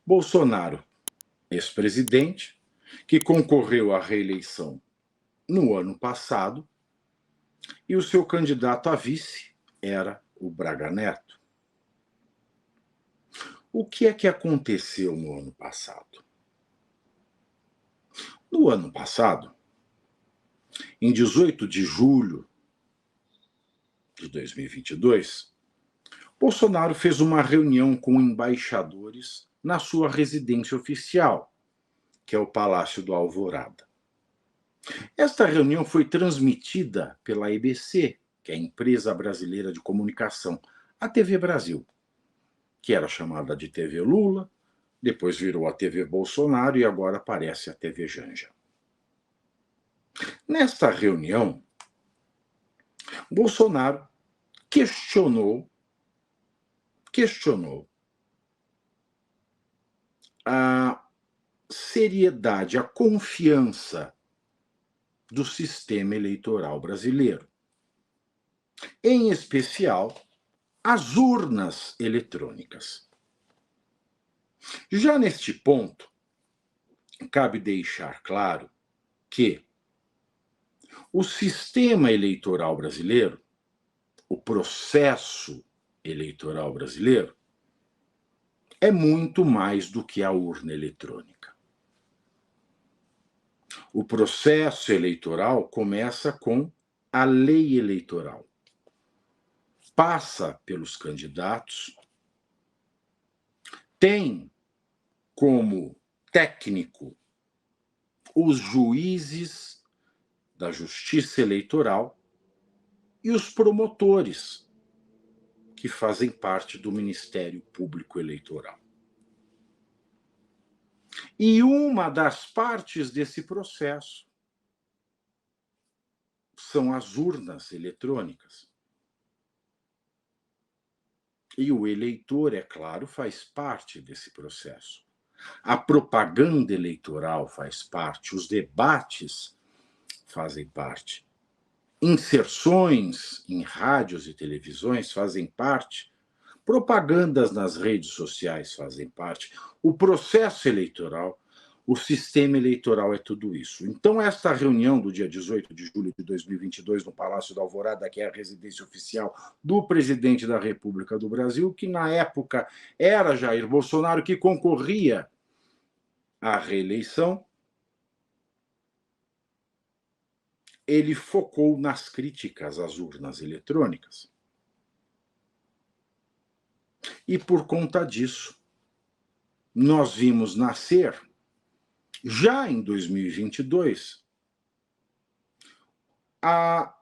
Bolsonaro, ex-presidente, que concorreu à reeleição no ano passado, e o seu candidato a vice era o Braga Neto. O que é que aconteceu no ano passado? No ano passado, em 18 de julho de 2022, Bolsonaro fez uma reunião com embaixadores na sua residência oficial, que é o Palácio do Alvorada. Esta reunião foi transmitida pela EBC, que é a Empresa Brasileira de Comunicação, a TV Brasil, que era chamada de TV Lula, depois virou a TV Bolsonaro e agora aparece a TV Janja. Nesta reunião, Bolsonaro questionou a seriedade, a confiança do sistema eleitoral brasileiro, em especial as urnas eletrônicas. Já neste ponto, cabe deixar claro que o sistema eleitoral brasileiro, o processo eleitoral brasileiro, é muito mais do que a urna eletrônica. O processo eleitoral começa com a lei eleitoral. Passa pelos candidatos, tem como técnico os juízes da Justiça Eleitoral e os promotores, que fazem parte do Ministério Público Eleitoral. E uma das partes desse processo são as urnas eletrônicas. E o eleitor, é claro, faz parte desse processo. A propaganda eleitoral faz parte, os debates fazem parte. Inserções em rádios e televisões fazem parte. Propagandas nas redes sociais fazem parte. O processo eleitoral, o sistema eleitoral é tudo isso. Então, esta reunião do dia 18 de julho de 2022 no Palácio da Alvorada, que é a residência oficial do presidente da República do Brasil, que na época era Jair Bolsonaro, que concorria à reeleição, ele focou nas críticas às urnas eletrônicas. E por conta disso, nós vimos nascer, já em 2022, a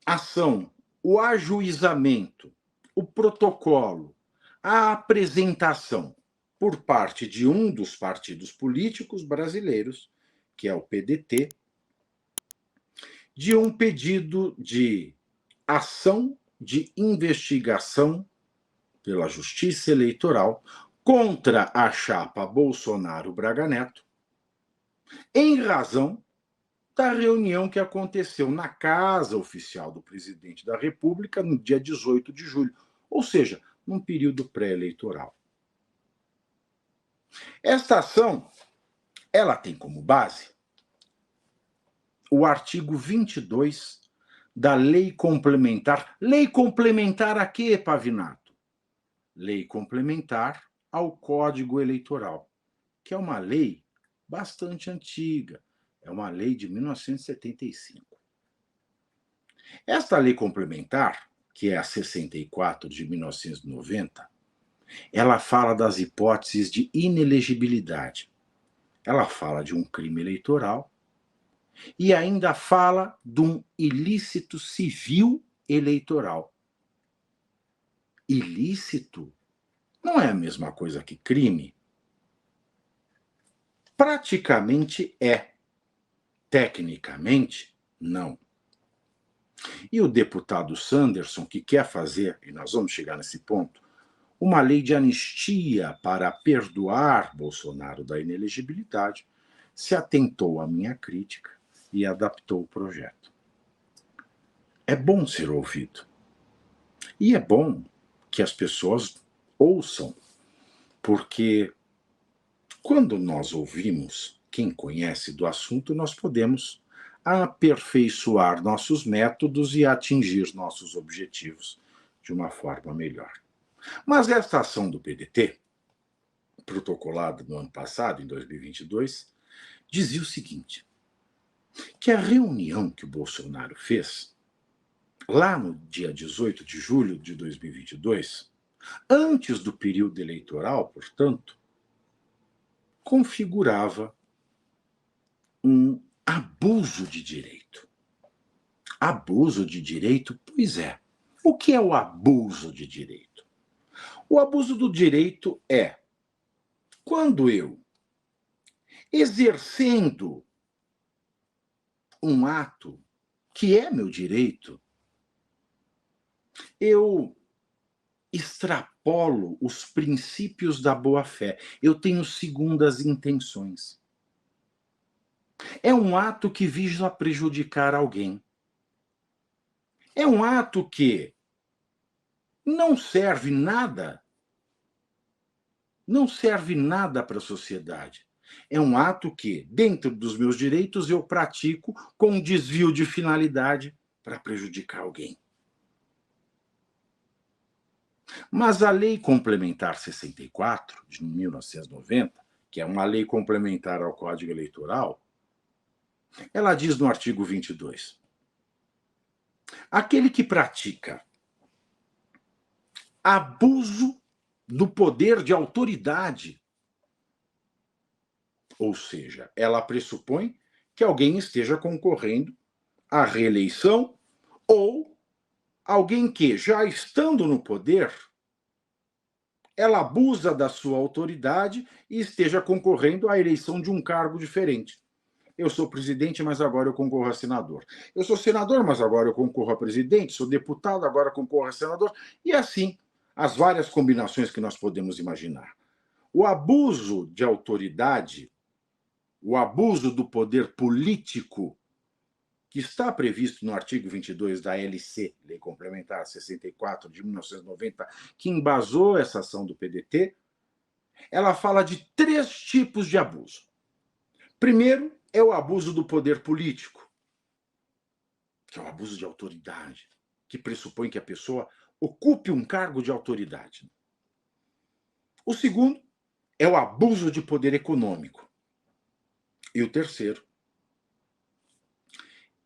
ação, o ajuizamento, o protocolo, a apresentação por parte de um dos partidos políticos brasileiros, que é o PDT, de um pedido de ação de investigação pela Justiça Eleitoral contra a chapa Bolsonaro-Braga Neto, em razão da reunião que aconteceu na Casa Oficial do Presidente da República no dia 18 de julho, ou seja, num período pré-eleitoral. Esta ação, ela tem como base o artigo 22 da Lei Complementar. Lei complementar a quê, Pavinato? Lei complementar ao Código Eleitoral, que é uma lei bastante antiga, é uma lei de 1975. Esta lei complementar, que é a 64 de 1990, ela fala das hipóteses de inelegibilidade. Ela fala de um crime eleitoral e ainda fala de um ilícito civil eleitoral. Ilícito não é a mesma coisa que crime? Praticamente é. Tecnicamente, não. E o deputado Sanderson, que quer fazer, e nós vamos chegar nesse ponto, uma lei de anistia para perdoar Bolsonaro da inelegibilidade, se atentou à minha crítica e adaptou o projeto. É bom ser ouvido. E é bom que as pessoas ouçam, porque Quando nós ouvimos quem conhece do assunto, nós podemos aperfeiçoar nossos métodos e atingir nossos objetivos de uma forma melhor. Mas esta ação do PDT, protocolada no ano passado, em 2022, dizia o seguinte, que a reunião que o Bolsonaro fez, lá no dia 18 de julho de 2022, antes do período eleitoral, portanto, configurava um abuso de direito. Abuso de direito? Pois é. O que é o abuso de direito? O abuso do direito é quando eu, exercendo um ato que é meu direito, eu extrapolo os princípios da boa-fé. Eu tenho segundas intenções. É um ato que visa prejudicar alguém. É um ato que não serve nada para a sociedade. É um ato que, dentro dos meus direitos, eu pratico com um desvio de finalidade para prejudicar alguém. Mas a Lei Complementar 64, de 1990, que é uma lei complementar ao Código Eleitoral, ela diz no artigo 22, aquele que pratica abuso do poder de autoridade, ou seja, ela pressupõe que alguém esteja concorrendo à reeleição ou alguém que, já estando no poder, ela abusa da sua autoridade e esteja concorrendo à eleição de um cargo diferente. Eu sou presidente, mas agora eu concorro a senador. Eu sou senador, mas agora eu concorro a presidente. Sou deputado, agora concorro a senador. E assim, as várias combinações que nós podemos imaginar. O abuso de autoridade, o abuso do poder político, que está previsto no artigo 22 da LC, Lei Complementar 64 de 1990, que embasou essa ação do PDT, ela fala de 3 tipos de abuso. Primeiro, é o abuso do poder político, que é o abuso de autoridade, que pressupõe que a pessoa ocupe um cargo de autoridade. O segundo é o abuso de poder econômico. E o terceiro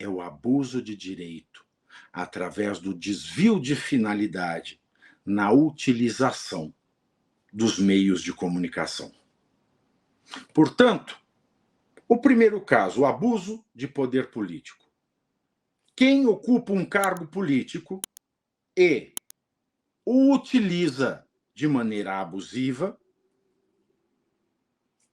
é o abuso de direito, através do desvio de finalidade na utilização dos meios de comunicação. Portanto, o primeiro caso, o abuso de poder político. Quem ocupa um cargo político e o utiliza de maneira abusiva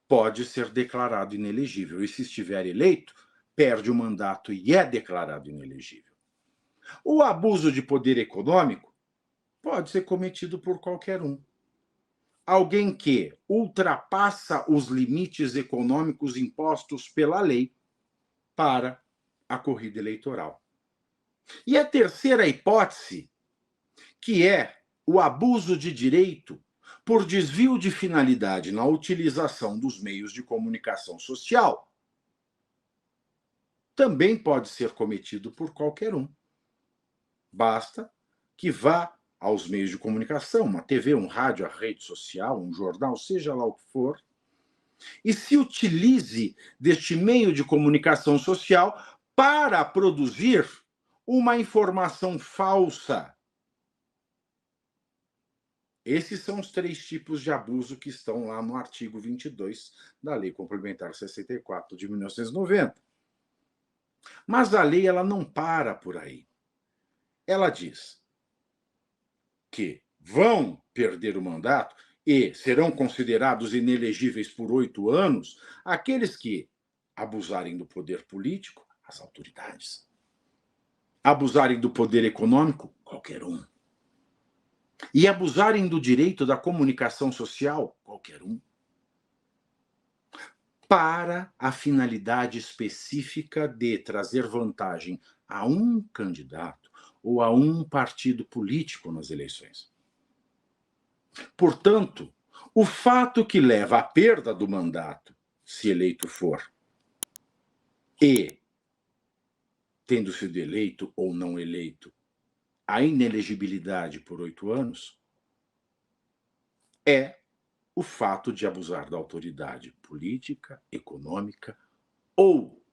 pode ser declarado inelegível. E se estiver eleito, perde o mandato e é declarado inelegível. O abuso de poder econômico pode ser cometido por qualquer um. Alguém que ultrapassa os limites econômicos impostos pela lei para a corrida eleitoral. E a terceira hipótese, que é o abuso de direito por desvio de finalidade na utilização dos meios de comunicação social, também pode ser cometido por qualquer um. Basta que vá aos meios de comunicação, uma TV, um rádio, a rede social, um jornal, seja lá o que for, e se utilize deste meio de comunicação social para produzir uma informação falsa. Esses são os 3 tipos de abuso que estão lá no artigo 22 da Lei Complementar 64 de 1990. Mas a lei ela não para por aí. Ela diz que vão perder o mandato e serão considerados inelegíveis por 8 anos aqueles que abusarem do poder político, as autoridades. Abusarem do poder econômico, qualquer um. E abusarem do direito da comunicação social, qualquer um. Para a finalidade específica de trazer vantagem a um candidato ou a um partido político nas eleições. Portanto, O fato que leva à perda do mandato, se eleito for, e, tendo sido eleito ou não eleito, a inelegibilidade por 8 anos, é o fato de abusar da autoridade política, econômica ou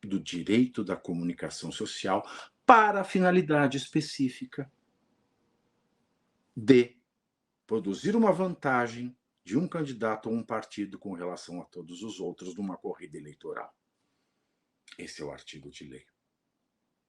do direito da comunicação social para a finalidade específica de produzir uma vantagem de um candidato ou um partido com relação a todos os outros numa corrida eleitoral. Esse é o artigo de lei.